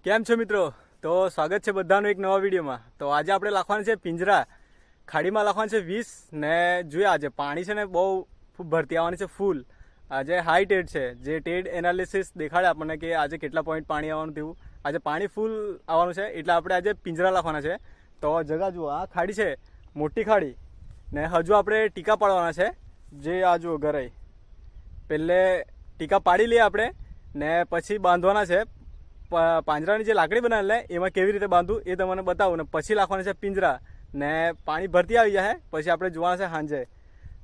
કેમ છો મિત્રો? તો સ્વાગત છે બધાનું એક નવા વિડીયોમાં. તો આજે આપણે લખવાનું છે પિંજરા. ખાડીમાં લખવાનું છે 20 ને જોઈએ આજે પાણી છે ને બહુ ભરતી આવવાની છે ફૂલ. આજે હાઈ ટેડ છે, જે ટેડ એનાલિસિસ દેખાડે આપણને કે આજે કેટલા પોઈન્ટ પાણી આવવાનું તેવું. આજે પાણી ફૂલ આવવાનું છે એટલે આપણે આજે પિંજરા લખવાના છે. તો જગા જુઓ, આ ખાડી છે, મોટી ખાડી, ને હજુ આપણે ટીકા પાડવાના છે. જે આ જુઓ ઘરે પહેલે ટીકા પાડી લઈએ આપણે ને પછી બાંધવાના છે. પાંજરાની જે લાકડી બનાવેલી ને એમાં કેવી રીતે બાંધવું એ તમને બતાવું ને પછી લાખવાના છે પિંજરા. ને પાણી ભરતી આવી જાય પછી આપણે જોવાના છે સાંજે.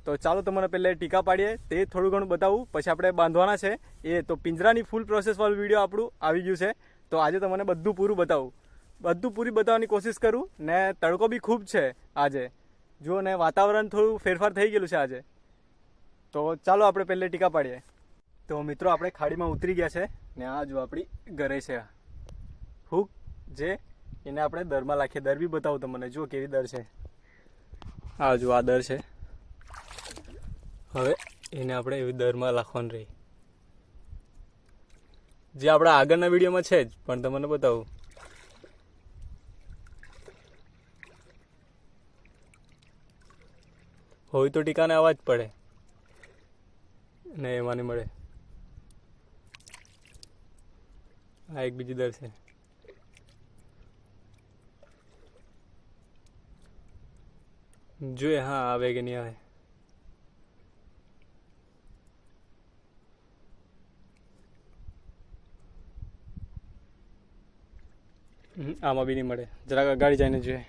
તો ચાલો તમને પહેલે ટીકા પાડીએ તે થોડું ઘણું બતાવું, પછી આપણે બાંધવાના છે એ. તો પિંજરાની ફૂલ પ્રોસેસવાળું વિડીયો આપણું આવી ગયું છે. તો આજે તમને બધું પૂરું બતાવું, બધું પૂરી બતાવવાની કોશિશ કરું. ને તડકો બી ખૂબ છે આજે, જુઓ ને વાતાવરણ થોડું ફેરફાર થઈ ગયેલું છે આજે. તો ચાલો આપણે પહેલે ટીકા પાડીએ. તો મિત્રો આપણે ખાડીમાં ઉતરી ગયા છે ને આ જો આપણી ઘરે છે હૂક, જે એને આપણે દરમાં રાખીએ. દર બી બતાવું તમને, જુઓ કેવી દર છે. આ જો આ દર છે. હવે એને આપણે એવી દરમાં રાખવાનું રહી, જે આપણા આગળના વિડીયોમાં છે જ, પણ તમને બતાવું. હોય તો ટીકાને અવાજ પડે ને એમાં નહીં મળે. આ એક બીજી દર છે. જોઈએ હા આવે કે નહીં આવે. આમાં બી નહીં મળે, જરાક અગાડી જઈને જોઈએ.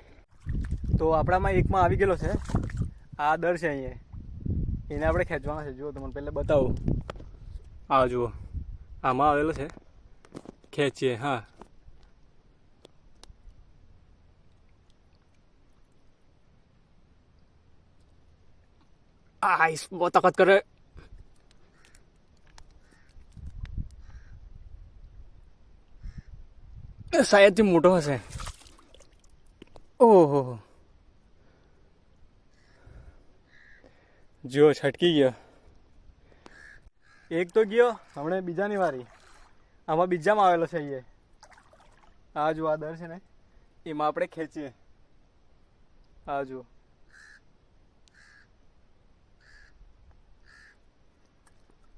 તો આપણામાં એકમાં આવી ગયેલો છે. આ દર છે અહીંયા, એને આપણે ખેંચવાના છે. જુઓ તમને પહેલાં બતાવું. આ જુઓ આમાં આવેલો છે, ખેંચીએ. હા આઈસ બહુ તાકાત કરે. શાયદથી મોટો હશે. ઓહો, જો છટકી ગયો. એક તો ગયો, હમણાં બીજાની વારી. આમાં બીજામાં આવેલો છે એ. આ જુઓ આ દર છે ને, એમાં આપણે ખેંચીએ. આ જુઓ,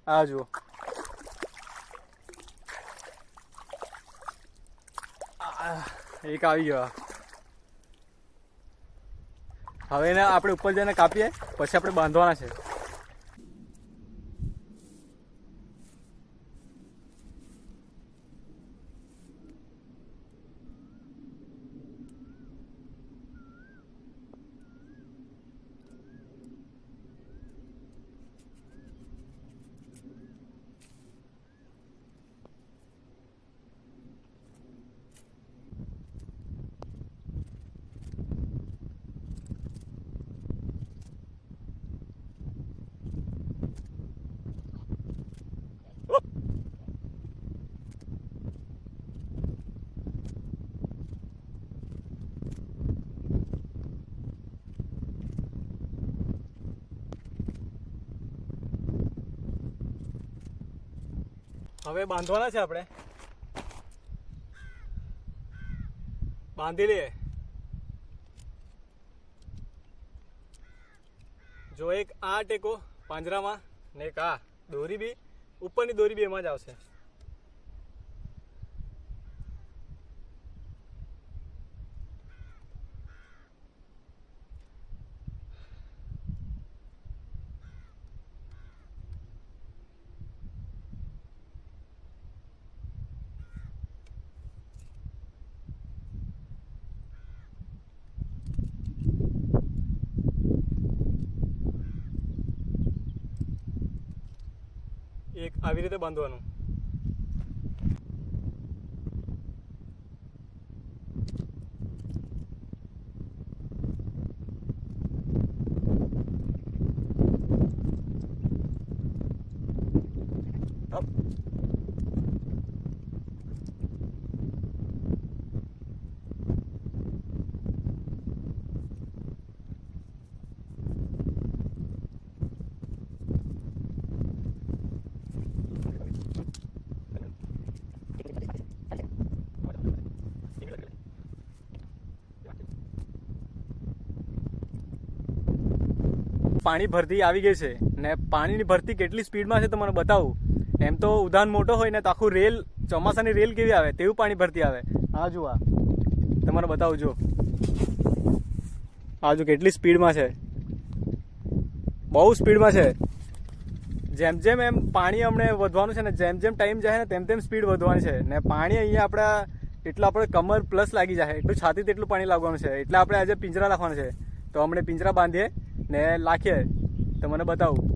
આ જુઓ. એક આવી ગયો. હવે એને આપણે ઉપર જઈને કાપીએ, પછી આપણે બાંધવાના છે. હવે બાંધવાના છે આપણે. બાંધી લઈએ. જો એક આ ટેકો પાંજરામાં ને એક આ દોરી બી, ઉપરની દોરી બી એમાં જ આવશે. એક આવી રીતે બાંધવાનું. પાણી ભરતી આવી ગઈ છે ને પાણીની ભરતી કેટલી સ્પીડમાં છે તો મને બતાવું. એમ તો ઉધાન મોટો હોય ને તો આખું રેલ, ચોમાસાની રેલ કેવી આવે તેવું પાણી ભરતી આવે. આ જુઓ, આ તમારે બતાવું. જો આ જો કેટલી સ્પીડમાં છે, બહુ સ્પીડમાં છે. જેમ જેમ એમ પાણી અમને વધવાનું છે ને, જેમ જેમ ટાઈમ જાય ને તેમ તેમ સ્પીડ વધવાની છે. ને પાણી અહીંયા આપણા એટલું આપણે કમર પ્લસ લાગી જાય, એટલું છાતી તેટલું પાણી લાગવાનું છે. એટલે આપણે આજે પિંજરા રાખવાનું છે. તો અમને પિંજરા બાંધીએ ને લાખીએ તો મને બતાવું.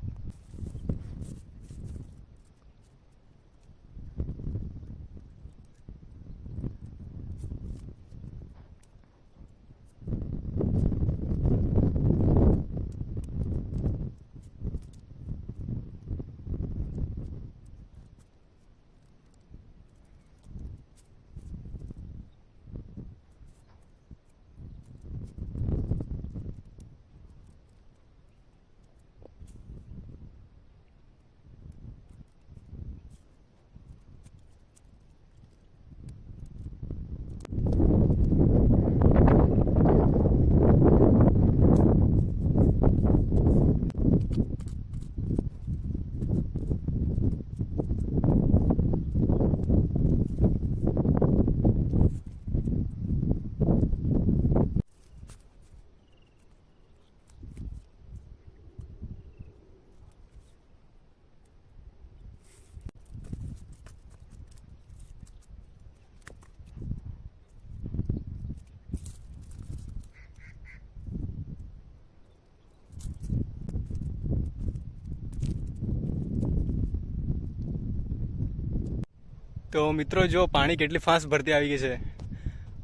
તો મિત્રો જો પાણી કેટલી ફાસ્ટ ભરતી આવી ગઈ છે.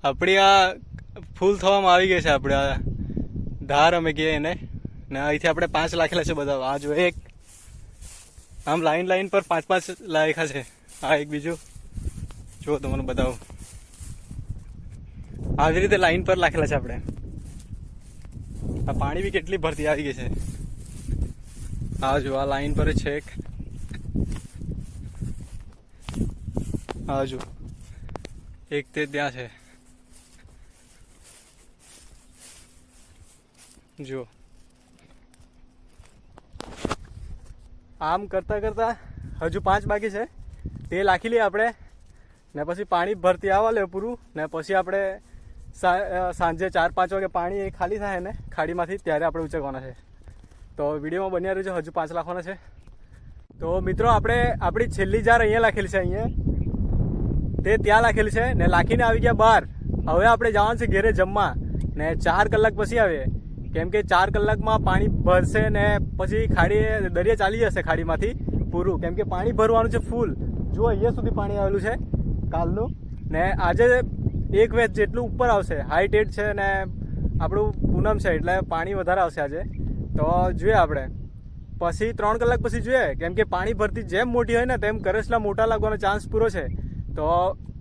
આપણી આ ફૂલ થવામાં આવી ગઈ છે. આપણે આ ધાર અમે કહીએ એને, ને અહીંથી આપણે 5 લાખેલા છે બધા. આ જો એક આમ લાઈન લાઈન પર 5-5 લાખ્યા છે. આ એક બીજું જો તમને બતાવું. આવી રીતે લાઈન પર લાખેલા છે આપણે. આ પાણી બી કેટલી ભરતી આવી ગઈ છે. આ જો આ લાઈન પર છે એક. હા જો એક તે ત્યાં છે. જો આમ કરતા કરતા હજુ 5 બાકી છે. તે લાખી લઈએ આપણે ને પછી પાણી ભરતી આવવા લે પૂરું. ને પછી આપણે સાંજે 4-5 વાગે પાણી ખાલી થાય ને ખાડીમાંથી, ત્યારે આપણે ઉચકવાના છે. તો વિડીયોમાં બન્યા રહેજો. હજુ 5 લાખવાના છે. તો મિત્રો આપણે આપણી છેલ્લી જાર અહીંયા લાખેલી છે. અહીંયા તે ત્યાં લાખેલી છે ને લાખીને આવી ગયા બહાર. હવે આપણે જવાનું છે ઘેરે જમવા ને 4 કલાક પછી આવીએ. કેમ કે 4 કલાકમાં પાણી ભરશે ને પછી ખાડી દરિયા ચાલી જશે ખાડીમાંથી પૂરું. કેમ કે પાણી ભરવાનું છે ફૂલ. જો અહીંયા સુધી પાણી આવેલું છે કાલનું. ને આજે 1 વેચ જેટલું ઉપર આવશે. હાઈ ટેડ છે ને આપણું પૂનમ છે એટલે પાણી વધારે આવશે આજે. તો જોઈએ આપણે પછી 3 કલાક પછી જોઈએ. કેમ કે પાણી ભરતી જેમ મોટી હોય ને તેમ કરસલા મોટા લાગવાનો ચાન્સ પૂરો છે. તો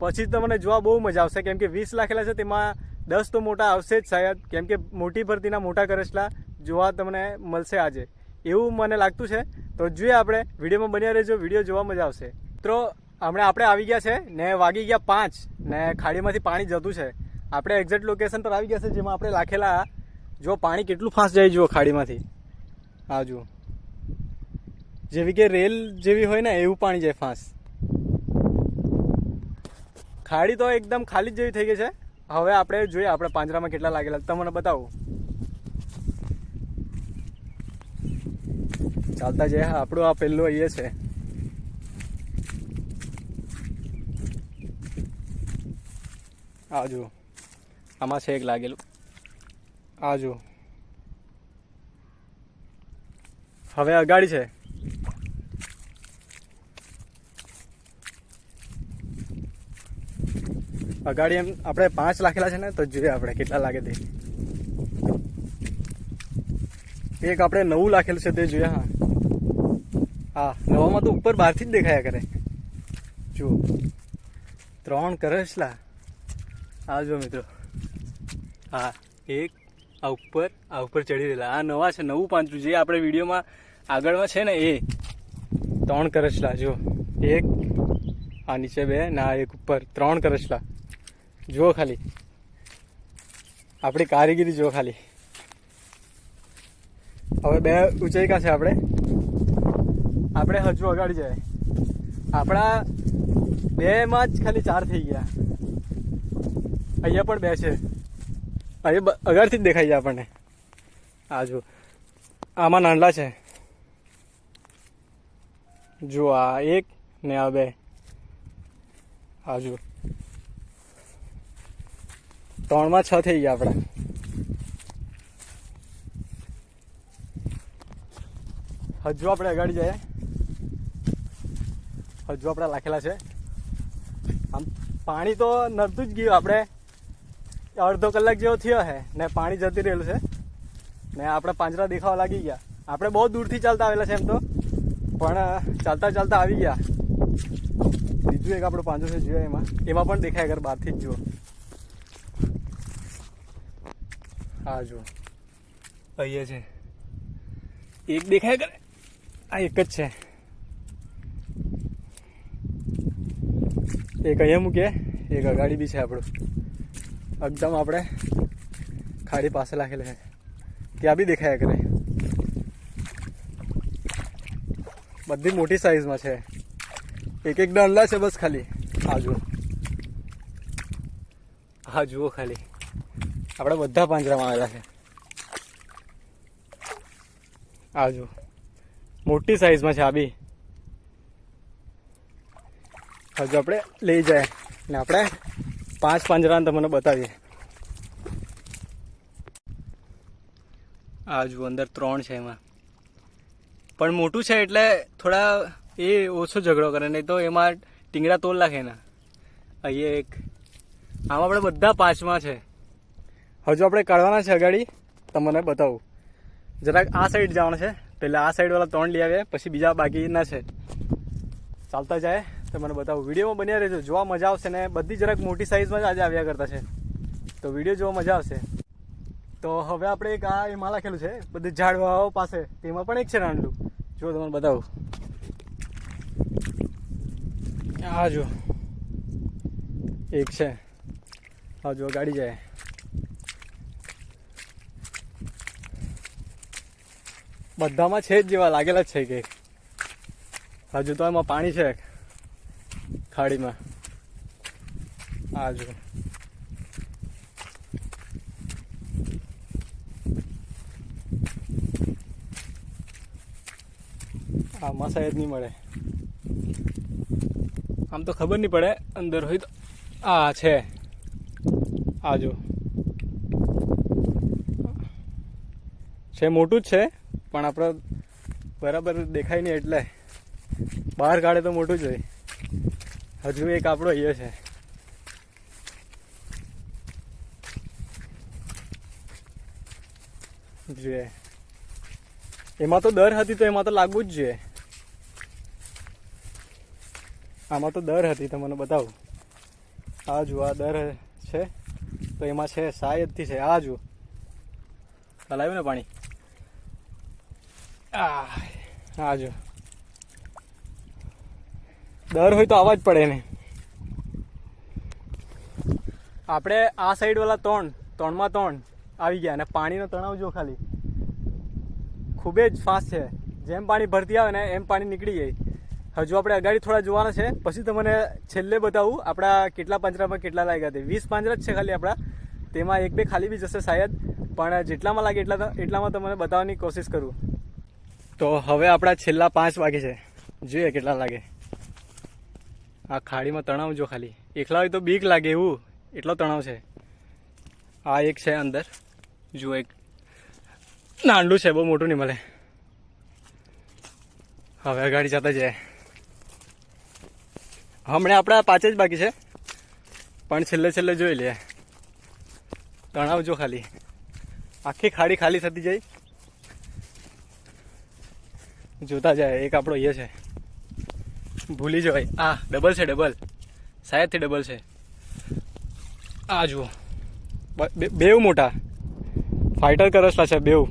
પછી તમને જોવા બહુ મજા આવશે. કેમ કે 20 લાખેલા છે તેમાં 10 તો મોટા આવશે જ શાયદ. કેમ કે મોટી ભરતીના મોટા કરસલા જોવા તમને મળશે આજે, એવું મને લાગતું છે. તો જોઈએ આપણે વિડીયોમાં બન્યા રહેજો. વિડીયો જોવા મજા આવશે. મિત્રો હમણાં આપણે આવી ગયા છે ને વાગી ગયા 5 ને ખાડીમાંથી પાણી જતું છે. આપણે એક્ઝેક્ટ લોકેશન પર આવી ગયા છે જેમાં આપણે લાખેલા. જો પાણી કેટલું ફાસ્ટ જાય જુઓ ખાડીમાંથી. આ જુઓ જેવી કે રેલ જેવી હોય ને એવું પાણી જાય ફાસ્ટ. ખાડી તો એકદમ ખાલી જ જેવી થઈ ગઈ છે. હવે આપણે જોઈએ આપણે પાંજરામાં કેટલા લાગેલા તમને બતાવું. ચાલતા જાય. હા આપણું આ પહેલું અહીંયા છે. આ જુઓ આમાં છે એક લાગેલું. આ જુઓ હવે અગાડી છે. અગાડી એમ આપણે 5 લાખેલા છે ને તો જોઈએ આપણે કેટલા લાગે તે. એક આપણે 9 લાખેલું છે તે જોઈએ. હા નવામાં તો ઉપર બહારથી જ દેખાયા કરે. જુઓ 3 કરસલા. આ જો મિત્રો હા એક આ ઉપર ચડી રહેલા. આ નવા છે, નવું પાંજરું જે આપણે વિડીયોમાં આગળમાં છે ને એ 3 કરસલા. જો એક આ નીચે 2 ના એક ઉપર 3 કરસલા. જુઓ ખાલી આપણી કારીગીરી જુઓ ખાલી. હવે 2 ઊંચાઈ છે આપણે હજુ અગાડી જાય. આપણા 2માં જ ખાલી 4 થઈ ગયા. અહીંયા પણ 2 છે. અહીંયા અગાડથી જ દેખાય છે આપણને. આ જો આમાં નાનલા છે. જો આ 1 ને આ 2. આ જો 3માં 6 થઈ ગયા આપણા. હજુ આપણે અગાડી જાય. હજુ આપણે લાખેલા છે. આમ પાણી તો નડતું જ ગયું. આપણે અડધો કલાક જેવો થયો છે ને પાણી જતી રહેલું છે ને આપણે પાંજરા દેખાવા લાગી ગયા. આપણે બહુ દૂરથી ચાલતા આવેલા છે એમ તો, પણ ચાલતા ચાલતા આવી ગયા. બીજું એક આપણું પાંજરું છે જોયો, એમાં પણ દેખાય અગર બહારથી જ જુઓ. હા જુઓ અહીંયા છે એક દેખાય કરે. આ એક જ છે. એક અહીંયા મૂકીએ, એક અગાડી બી છે આપણું. એકદમ આપણે ખાડી પાસે રાખેલું છે. ત્યાં બી દેખાયા કરે. બધી મોટી સાઈઝમાં છે. એક ડંડા છે બસ ખાલી. આ જુઓ, હા જુઓ ખાલી આપણે બધા પાંજરામાં આવેલા છે. આ જુઓ મોટી સાઈઝમાં છે આ બી. હજુ આપણે લઈ જાય ને આપણે 5 પાંજરાને તમને બતાવીએ. આ જુઓ અંદર 3 છે. એમાં પણ મોટું છે એટલે થોડા એ ઓછો ઝઘડો કરે, નહીં તો એમાં ટીંગડા તોલ નાખે ને. અહીંયા એક. આમાં આપણે બધા 5માં છે. હજુ આપણે કાઢવાના છે અગાડી. તમને બતાવું. જરાક આ સાઈડ જવાનું છે. પહેલાં આ સાઈડવાળા 3 લઈ આવ્યા, પછી બીજા બાકીના છે. ચાલતા જાય તો મને બતાવું. વિડીયોમાં બન્યા રહેજો, જોવા મજા આવશે. ને બધી જરાક મોટી સાઈઝમાં જ આજે આવ્યા કરતા છે, તો વિડીયો જોવા મજા આવશે. તો હવે આપણે એક આ એમાં લખેલું છે બધી ઝાડવાઓ પાસે, તેમાં પણ એક છે નાનલું. જો તમને બતાવું. હા જો એક છે. હા જો ગાડી જાય. બધામાં છે જ જેવા લાગેલા જ છે કે. હજુ તો એમાં પાણી છે ખાડીમાં. આ જો આમાં શાયદ નહીં મળે. આમ તો ખબર નહીં પડે, અંદર હોય તો. આ છે. આ જો છે, મોટું જ છે પણ આપણે બરાબર દેખાય નહીં એટલે બહાર કાઢે તો મોટું જ હોય. હજુ એક આપણો અહીંયા છે. જોઈએ એમાં તો દર હતી તો એમાં તો લાગવું જ જોઈએ. આમાં તો દર હતી તો મને બતાવું. આ જુઓ આ દર છે તો એમાં છે શાયદથી છે. આ જુઓ હલાવ્યું ને પાણી. આ જો દર હોય તો આવવા જ પડે ને. આપણે આ સાઈડવાળા 3માં 3 આવી ગયા. અને પાણીનો તણાવ જો ખાલી ખૂબ જ ફાસ્ટ છે. જેમ પાણી ભરતી આવે ને એમ પાણી નીકળી જાય. હજુ આપણે અગાડી થોડા જોવાના છે, પછી તમને છેલ્લે બતાવું આપણા કેટલા પાંજરામાં કેટલા લાગ્યા. 20 પાંજરા જ છે ખાલી આપણા. તેમાં 1-2 ખાલી બી જશે શાયદ, પણ જેટલામાં લાગે એટલામાં તમને બતાવવાની કોશિશ કરું. તો હવે આપણા છેલ્લા 5 વાગે છે. જોઈએ કેટલા લાગે. આ ખાડીમાં તણાવ જો ખાલી. એકલા હોય તો બીક લાગે એવું, એટલો તણાવ છે. આ એક છે અંદર. જુઓ એક નાનલું છે, બહુ મોટું નહીં મળે. હવે ગાડી જતા જાય. હમણાં આપણા 5 જ બાકી છે, પણ છેલ્લે જોઈ લે. તણાવ જો ખાલી. આખી ખાડી ખાલી થતી જાય. જોતા જાય. એક આપણો એ છે, ભૂલી જવાય. આ ડબલ છે, ડબલ શાયદથી ડબલ છે. આ જુઓ બેવ મોટા ફાઇટર કરસલા છે બેવ.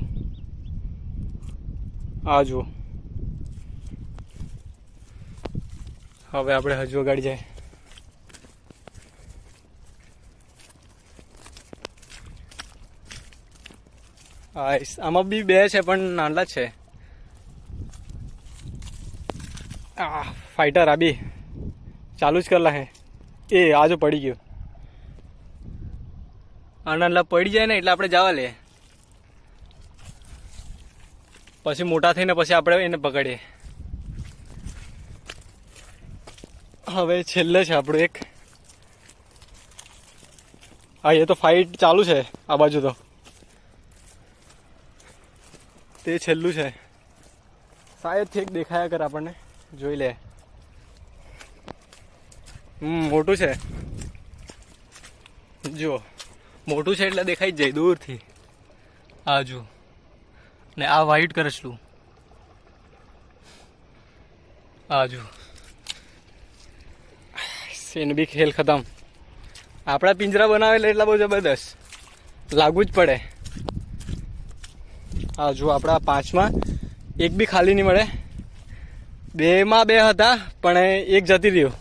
આ જુઓ. હવે આપણે હજુ ગાડી જાય. આમાં બી બે છે પણ નાના જ છે. ફાઈટર આ બી ચાલુ જ કરલા હે. એ આજો પડી ગયો. આ નાના પડી જાય ને એટલે આપણે જવા લે, પછી મોટા થઈને પછી આપણે એને પકડીએ. હવે છેલ્લે છે આપણું એક. હા એ તો ફાઇટ ચાલુ છે આ બાજુ, તો તે છેલ્લું છે શાયદ ઠીક દેખાયા કર આપણને, જોઈ લે. મોટું છે, જુઓ મોટું છે એટલે દેખાઈ જ જાય દૂરથી. આ જુઓ ને આ વ્હાઈટ કરચલું, આ જુઓ એનું બી ખેલ ખતમ. આપણા પિંજરા બનાવેલા એટલા બહુ જબરદસ્ત લાગવું જ પડે. હા જુઓ આપણા 5માં એક બી ખાલી નહીં મળે. 2માં 2 હતા પણ એક જતી રહ્યો.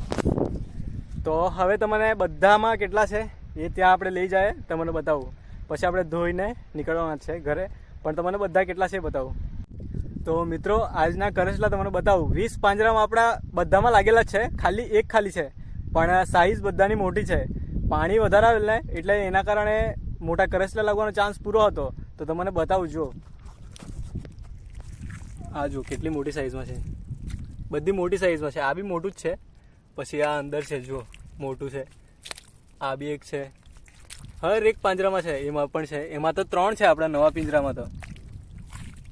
તો હવે તમને બધામાં કેટલા છે એ ત્યાં આપણે લઈ જાય તમને બતાવું. પછી આપણે ધોઈને નીકળવાના છે ઘરે, પણ તમને બધા કેટલા છે એ બતાવું. તો મિત્રો આજના કરચલા તમને બતાવું. 20 પાંજરામાં આપણા બધામાં લાગેલા છે, ખાલી એક ખાલી છે પણ સાઈઝ બધાની મોટી છે. પાણી વધારે આવેલ ને એટલે એના કારણે મોટા કરચલા લાગવાનો ચાન્સ પૂરો હતો. તો તમને બતાવું. જો આ જુઓ કેટલી મોટી સાઈઝમાં છે, બધી મોટી સાઈઝમાં છે. આ બી મોટું જ છે, પછી આ અંદર છે જુઓ મોટું છે. આ બી એક છે, હર એક પાંજરામાં છે. એમાં પણ છે, એમાં તો 3 છે આપણા નવા પિંજરામાં. તો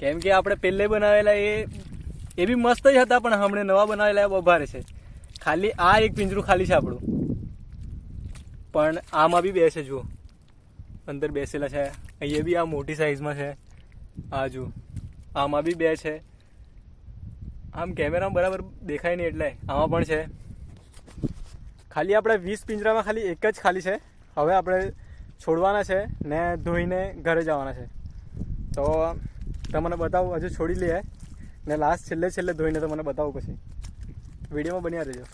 કેમ કે આપણે પહેલે બનાવેલા એ બી મસ્ત જ હતા, પણ હમણાં નવા બનાવેલા બહુ ભારે છે. ખાલી આ એક પિંજરું ખાલી છે આપણું, પણ આમાં બી 2 છે જુઓ અંદર બેસેલા છે. અહીંયા બી આ મોટી સાઈઝમાં છે. આ જુઓ આમાં બી 2 છે. આમ કેમેરામાં બરાબર દેખાય નહીં એટલે આમાં પણ છે. ખાલી આપણે 20 પિંજરામાં ખાલી એક જ ખાલી છે. હવે આપણે છોડવાના છે ને ધોઈને ઘરે જવાના છે. તો તમને બતાવું, હજુ છોડી લઈએ ને લાસ્ટ છેલ્લે ધોઈને તમને બતાવું. પછી વિડીયોમાં બન્યા રહેજો.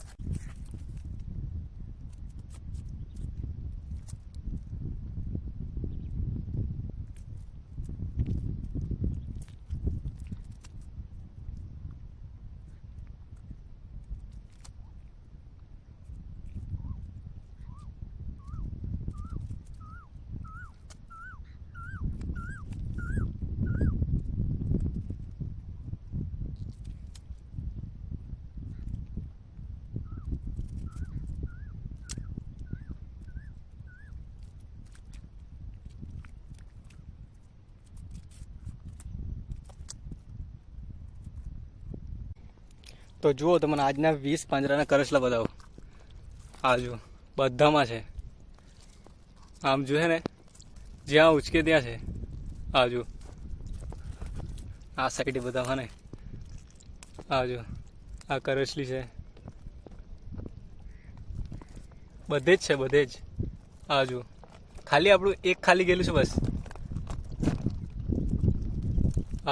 તો જુઓ તમને આજના 20 પાંજરાના કરચલા બતાવો. આ જુઓ બધામાં છે. આમ જોઈએ ને જ્યાં ઉચકે ત્યાં છે. આ જુઓ આ સાઈડે બધા હા ને. આ જુઓ આ કરચલી છે, બધે જ છે, બધે જ. આ જુઓ ખાલી આપણું એક ખાલી ગયેલું છે બસ.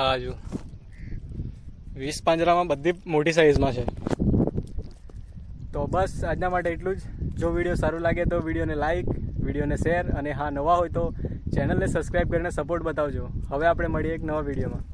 આ જુઓ 20 પાંજરામાં બધી મોટી સાઈઝમાં છે. તો બસ આજના માટે એટલું જ. જો વિડીયો સારું લાગે તો વિડીયોને લાઈક, વિડીયોને શેર, અને હા નવા હોય તો ચેનલને સબસ્ક્રાઈબ કરીને સપોર્ટ બતાવજો. હવે આપણે મળીએ એક નવા વિડીયોમાં.